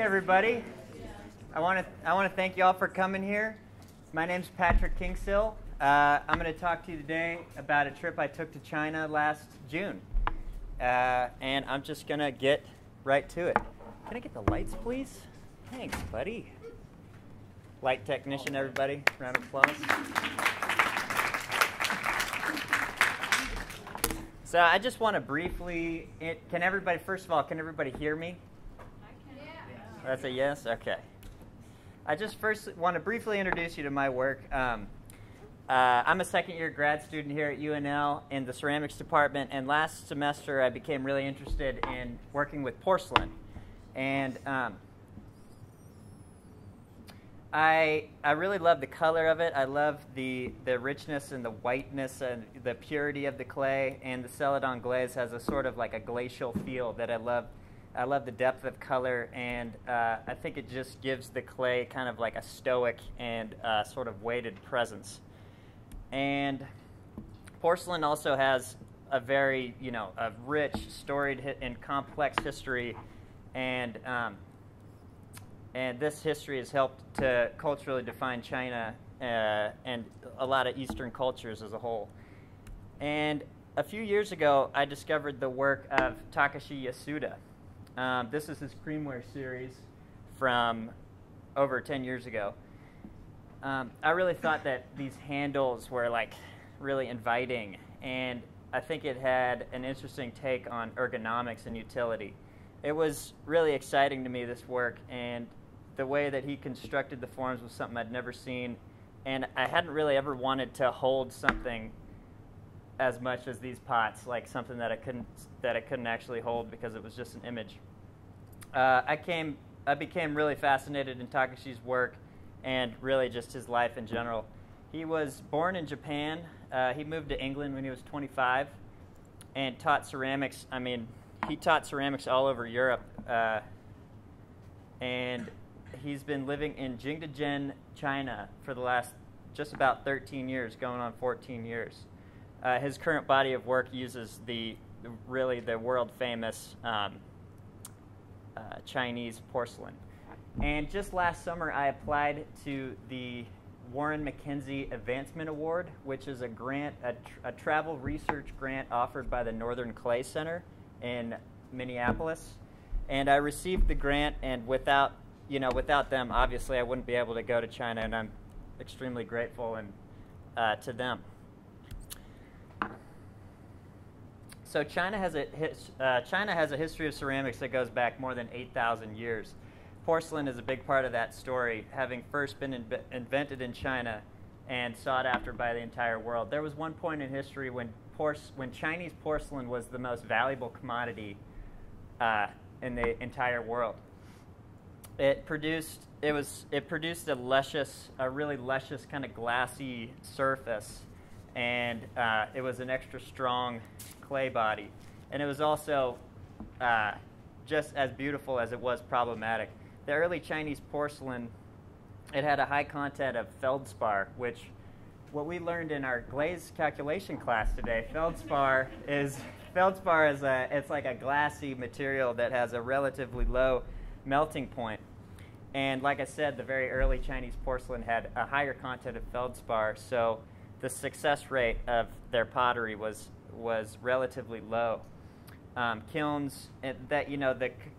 everybody. I want to thank you all for coming here. My name's Patrick Kingshill. I'm going to talk to you today about a trip I took to China last June. And I'm just going to get right to it. Can I get the lights, please? Thanks, buddy. Light technician, everybody. Round of applause. So I just want to briefly, first of all, can everybody hear me? That's a yes? Okay. I just first want to briefly introduce you to my work. I'm a second-year grad student here at UNL in the ceramics department, and last semester I became really interested in working with porcelain. And I really love the color of it. I love the richness and the whiteness and the purity of the clay, and the Celadon glaze has a sort of like a glacial feel that I love. I love the depth of color, and I think it just gives the clay kind of like a stoic and sort of weighted presence. And porcelain also has a very, a rich, storied, and complex history, and this history has helped to culturally define China and a lot of Eastern cultures as a whole. And a few years ago, I discovered the work of Takashi Yasuda. This is his creamware series from over 10 years ago. I really thought that these handles were like really inviting, and I think it had an interesting take on ergonomics and utility. It was really exciting to me, this work, and the way that he constructed the forms was something I'd never seen, and I hadn't really ever wanted to hold something as much as these pots, like something that I couldn't actually hold because it was just an image. I became really fascinated in Takashi's work and really just his life in general. He was born in Japan. He moved to England when he was 25 and taught ceramics. I mean, he taught ceramics all over Europe, and he's been living in Jingdezhen, China for the last just about 13 years, going on 14 years. His current body of work uses the world-famous Chinese porcelain. And just last summer, I applied to the MacKenzie Advancement Award, which is a grant, a travel research grant offered by the Northern Clay Center in Minneapolis. And I received the grant, and without them, obviously, I wouldn't be able to go to China, and I'm extremely grateful to them. So China has a history of ceramics that goes back more than 8,000 years. Porcelain is a big part of that story, having first been invented in China and sought after by the entire world. There was one point in history when Chinese porcelain was the most valuable commodity in the entire world. It produced a really luscious kind of glassy surface, and it was an extra strong clay body, and it was also just as beautiful as it was problematic. The early Chinese porcelain, it had a high content of feldspar, which what we learned in our glaze calculation class today. Feldspar is it's like a glassy material that has a relatively low melting point. And like I said, the very early Chinese porcelain had a higher content of feldspar, so the success rate of their pottery was relatively low. Kilns, that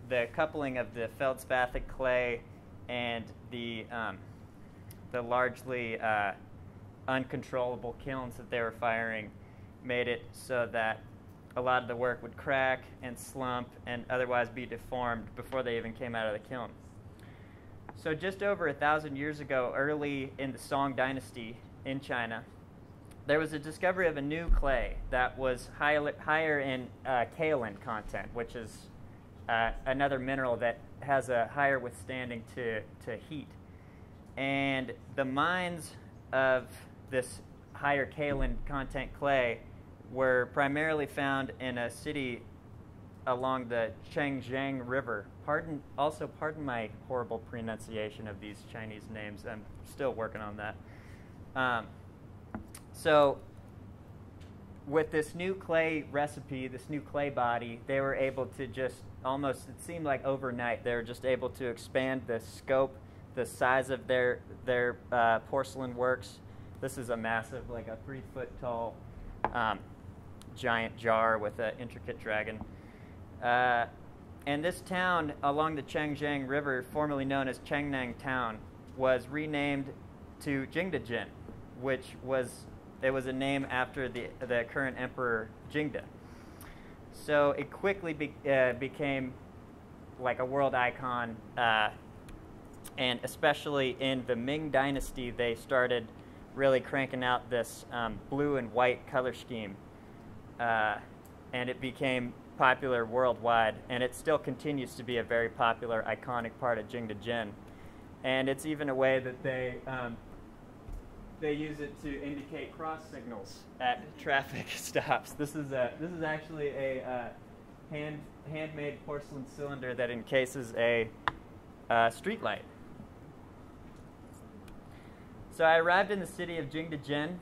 the coupling of the feldspathic clay and the largely uncontrollable kilns that they were firing made it so that a lot of the work would crack and slump and otherwise be deformed before they even came out of the kiln. So just over 1,000 years ago, early in the Song Dynasty in China, there was a discovery of a new clay that was higher in kaolin content, which is another mineral that has a higher withstanding to heat. And the mines of this higher kaolin content clay were primarily found in a city along the Changjiang River. Pardon my horrible pronunciation of these Chinese names. I'm still working on that. So with this new clay recipe, this new clay body, they were able to just almost, it seemed like overnight, they were just able to expand the scope, the size of their porcelain works. This is a massive, like a 3-foot tall giant jar with an intricate dragon. And this town along the Changjiang River, formerly known as Changnang Town, was renamed to Jingdezhen, which was a name after the current emperor Jingde. So it quickly became like a world icon, and especially in the Ming Dynasty, they started really cranking out this blue and white color scheme, and it became popular worldwide, and it still continues to be a very popular, iconic part of Jingdezhen. And it's even a way that they use it to indicate cross signals at traffic stops. This is actually a handmade porcelain cylinder that encases a street light. So I arrived in the city of Jingdezhen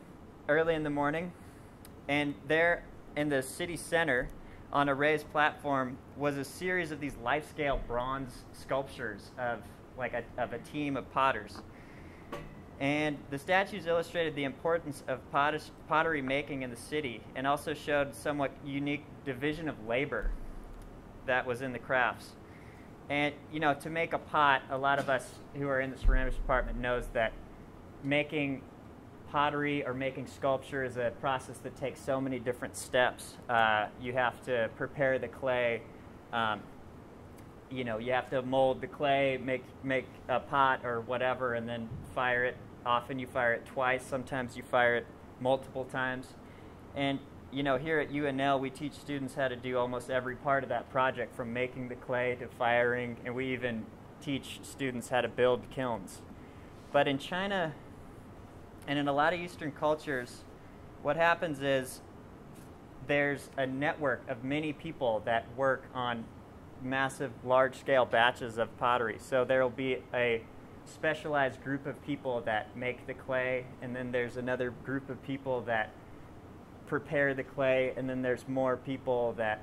early in the morning, and there in the city center on a raised platform was a series of these life-scale bronze sculptures of a team of potters. And the statues illustrated the importance of pottery making in the city, and also showed somewhat unique division of labor that was in the crafts. And to make a pot, a lot of us who are in the ceramics department knows that making pottery or making sculpture is a process that takes so many different steps. You have to prepare the clay. You have to mold the clay, make a pot or whatever, and then fire it. Often you fire it twice. Sometimes you fire it multiple times. And here at UNL, we teach students how to do almost every part of that project, from making the clay to firing, and we even teach students how to build kilns. But in China, and in a lot of Eastern cultures, what happens is there's a network of many people that work on massive, large-scale batches of pottery. So there will be a specialized group of people that make the clay, and then there's another group of people that prepare the clay, and then there's more people that